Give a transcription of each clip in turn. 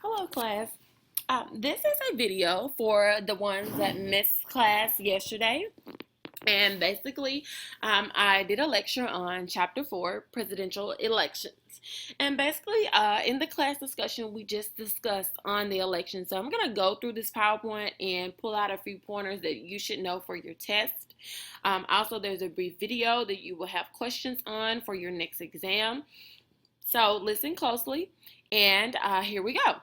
Hello, class. This is a video for the ones that missed class yesterday. And basically, I did a lecture on Chapter 4, Presidential Elections. And basically, in the class discussion, we just discussed on the election. So I'm going to go through this PowerPoint and pull out a few pointers that you should know for your test. Also, there's a brief video that you will have questions on for your next exam. So listen closely, and here we go.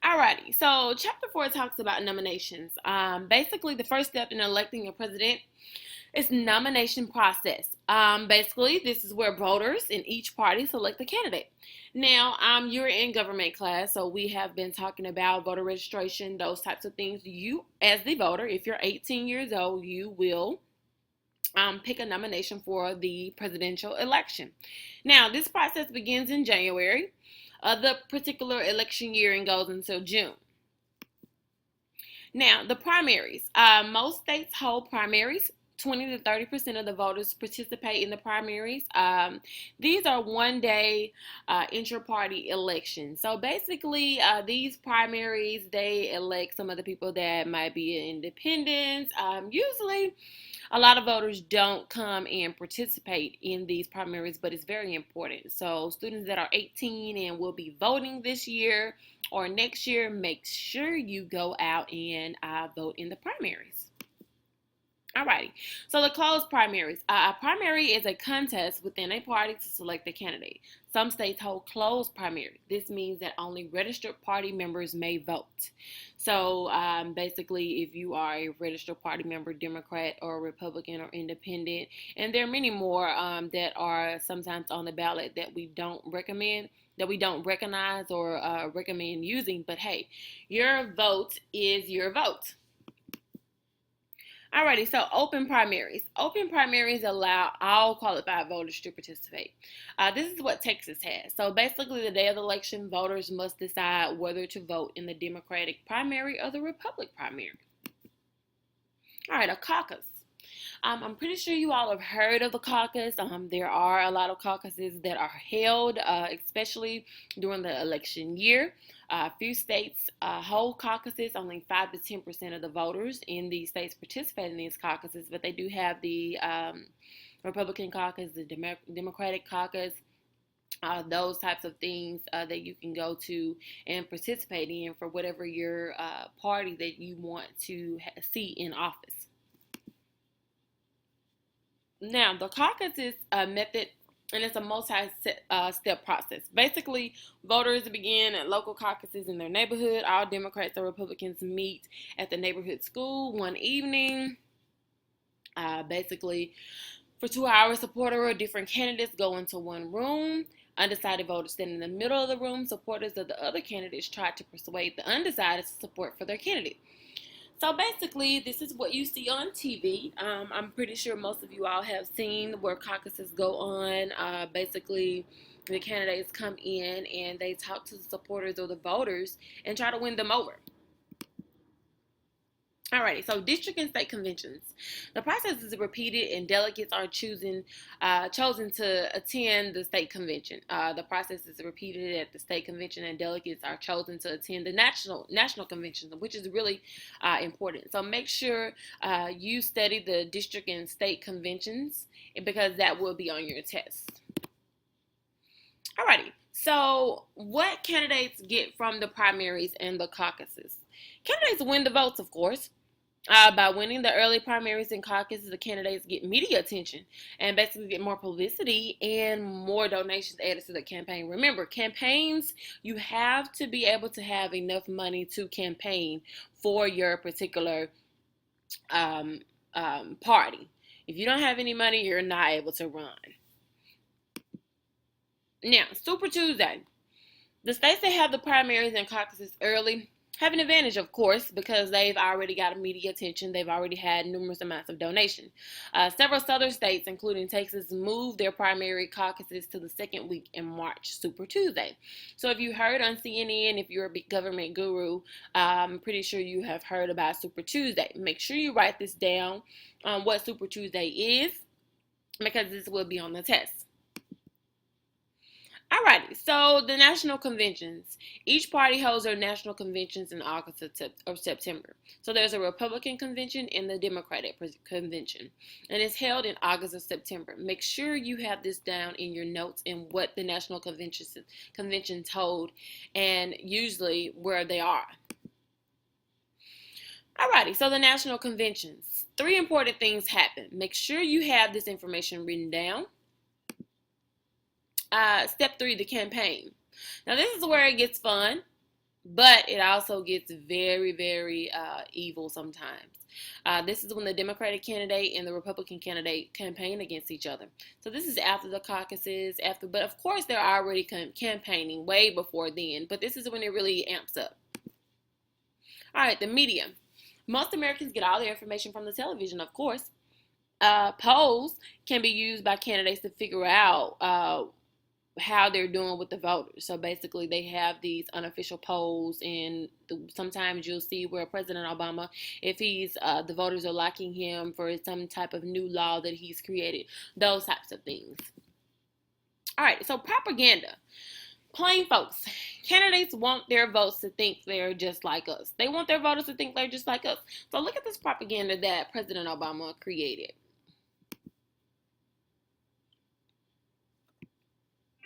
Alrighty, so chapter 4 talks about nominations. Basically, the first step in electing a president is nomination process. Basically, this is where voters in each party select a candidate. Now, you're in government class, so we have been talking about voter registration, those types of things. You, as the voter, if you're 18 years old, you will pick a nomination for the presidential election. Now, this process begins in January of the particular election year and goes until June. Now, the primaries. Most states hold primaries. 20 to 30% of the voters participate in the primaries. These are one-day intra-party elections. So basically, these primaries, they elect some of the people that might be independents. Usually, a lot of voters don't come and participate in these primaries, but it's very important. So students that are 18 and will be voting this year or next year, make sure you go out and vote in the primaries. Alrighty, so the closed primaries. A primary is a contest within a party to select a candidate. Some states hold closed primaries. This means that only registered party members may vote. So basically, if you are a registered party member, Democrat or Republican or Independent, and there are many more that are sometimes on the ballot that we don't recommend, that we don't recognize or recommend using, but hey, your vote is your vote. Alrighty, so open primaries. Open primaries allow all qualified voters to participate. This is what Texas has. So basically, the day of the election, voters must decide whether to vote in the Democratic primary or the Republican primary. All right, a caucus. I'm pretty sure you all have heard of the caucus. There are a lot of caucuses that are held, especially during the election year. A few states hold caucuses. Only 5 to 10% of the voters in these states participate in these caucuses, but they do have the Republican caucus, the Democratic caucus, those types of things that you can go to and participate in for whatever your party that you want to see in office. Now, the caucus is a method and it's a multi-step process. Basically, voters begin at local caucuses in their neighborhood. All Democrats or Republicans meet at the neighborhood school one evening. Basically, for 2 hours, supporters of different candidates go into one room. Undecided voters stand in the middle of the room. Supporters of the other candidates try to persuade the undecided to support for their candidate. So basically, this is what you see on TV. I'm pretty sure most of you all have seen where caucuses go on. Basically, the candidates come in and they talk to the supporters or the voters and try to win them over. Alrighty, so district and state conventions. The process is repeated and delegates are chosen to attend the state convention. The process is repeated at the state convention and delegates are chosen to attend the national convention, which is really important. So make sure you study the district and state conventions because that will be on your test. Alrighty, so what candidates get from the primaries and the caucuses? Candidates win the votes, of course. By winning the early primaries and caucuses, the candidates get media attention and basically get more publicity and more donations added to the campaign. Remember, campaigns, you have to be able to have enough money to campaign for your particular party. If you don't have any money, you're not able to run. Now, Super Tuesday. The states that have the primaries and caucuses early have an advantage, of course, because they've already got media attention. They've already had numerous amounts of donation. Several southern states, including Texas, moved their primary caucuses to the second week in March, Super Tuesday. So if you heard on CNN, if you're a big government guru, I'm pretty sure you have heard about Super Tuesday. Make sure you write this down, what Super Tuesday is. because this will be on the test. Alrighty, so the national conventions. Each party holds their national conventions in August or September. So there's a Republican convention and the Democratic convention, and it's held in August or September. Make sure you have this down in your notes and what the national conventions hold, and usually where they are. Alrighty, so the national conventions. 3 important things happen. Make sure you have this information written down. Step 3, the campaign. Now this is where it gets fun, but it also gets very, very evil sometimes. This is when the Democratic candidate and the Republican candidate campaign against each other. So this is after the caucuses, but of course they're already campaigning way before then, but this is when it really amps up. All right, the media. Most Americans get all their information from the television, of course. Polls can be used by candidates to figure out how they're doing with the voters. So basically they have these unofficial polls, and sometimes you'll see where President Obama, if the voters are liking him for some type of new law that he's created, those types of things. All right, so propaganda. Plain folks, candidates want their votes to think they're just like us. They want their voters to think they're just like us. So look at this propaganda that President Obama created.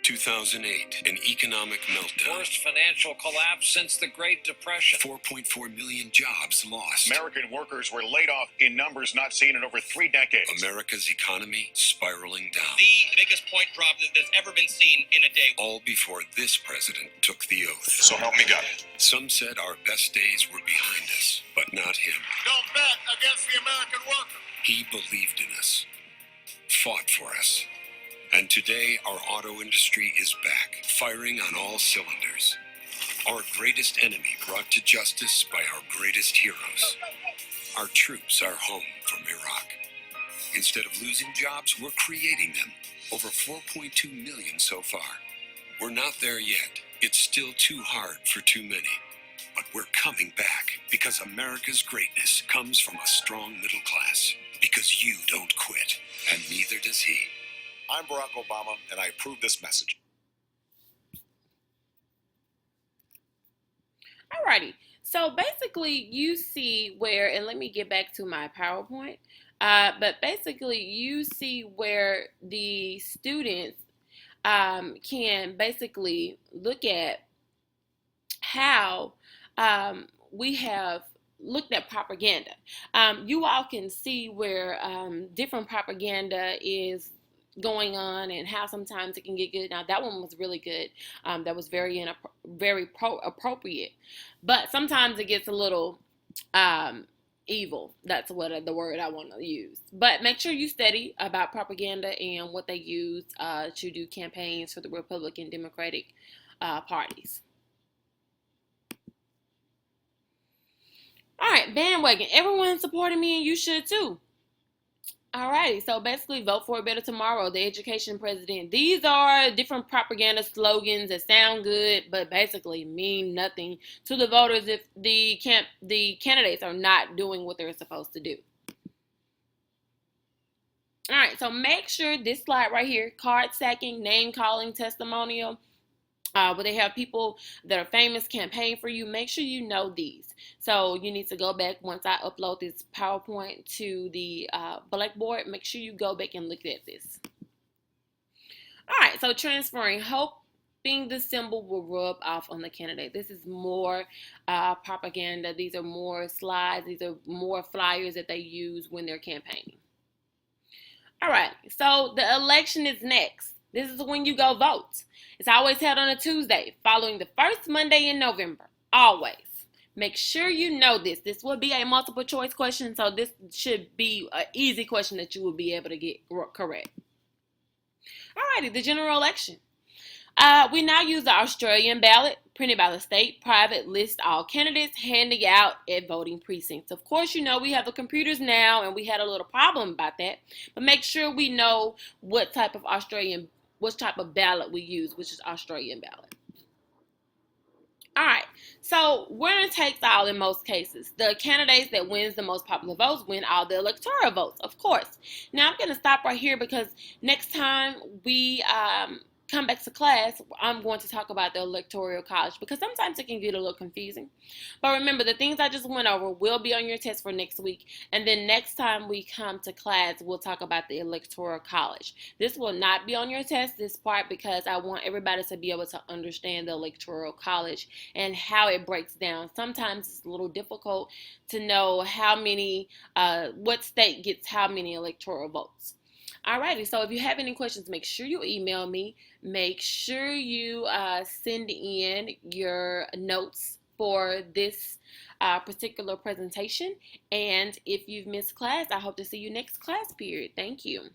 2008, an economic meltdown. Worst financial collapse since the Great Depression. 4.4 million jobs lost. American workers were laid off in numbers not seen in over 3 decades. America's economy spiraling down. The biggest point drop that's ever been seen in a day. All before this president took the oath. So help me God. Some said our best days were behind us, but not him. Don't bet against the American worker. He believed in us, fought for us. And today, our auto industry is back, firing on all cylinders. Our greatest enemy brought to justice by our greatest heroes. Our troops are home from Iraq. Instead of losing jobs, we're creating them. Over 4.2 million so far. We're not there yet. It's still too hard for too many. But we're coming back because America's greatness comes from a strong middle class. Because you don't quit, and neither does he. I'm Barack Obama, and I approve this message. Alrighty, so basically you see where, and let me get back to my PowerPoint, but basically you see where the students can basically look at how we have looked at propaganda. You all can see where different propaganda is going on and how sometimes it can get good. Now that one was really good. That was very appropriate, but sometimes it gets a little evil. That's what the word I want to use. But make sure you study about propaganda and what they use to do campaigns for the Republican Democratic parties. All right, bandwagon. Everyone's supporting me, and you should too. Alrighty, so basically vote for a better tomorrow, the education president. These are different propaganda slogans that sound good, but basically mean nothing to the voters if the candidates are not doing what they're supposed to do. Alright, so make sure this slide right here, card stacking, name calling, testimonial, where they have people that are famous campaign for you. Make sure you know these. So you need to go back once I upload this PowerPoint to the Blackboard. Make sure you go back and look at this. All right, so transferring, hoping the symbol will rub off on the candidate. This is more propaganda. These are more slides. These are more flyers that they use when they're campaigning. All right, so the election is next. This is when you go vote. It's always held on a Tuesday, following the first Monday in November. Always. Make sure you know this. This will be a multiple choice question, so this should be an easy question that you will be able to get correct. Alrighty, the general election. We now use the Australian ballot, printed by the state, private list all candidates, handing out at voting precincts. Of course, you know we have the computers now, and we had a little problem about that. But make sure we know what type of ballot we use, which is Australian ballot. All right, so winner takes all in most cases. The candidates that wins the most popular votes win all the electoral votes, of course. Now I'm going to stop right here because next time we come back to class, I'm going to talk about the electoral college because sometimes it can get a little confusing. But remember, the things I just went over will be on your test for next week. And then next time we come to class, we'll talk about the electoral college. This will not be on your test, this part, because I want everybody to be able to understand the electoral college and how it breaks down. Sometimes it's a little difficult to know how many, what state gets how many electoral votes. Alrighty, so if you have any questions, make sure you email me. Make sure you send in your notes for this particular presentation. And if you've missed class, I hope to see you next class period. Thank you.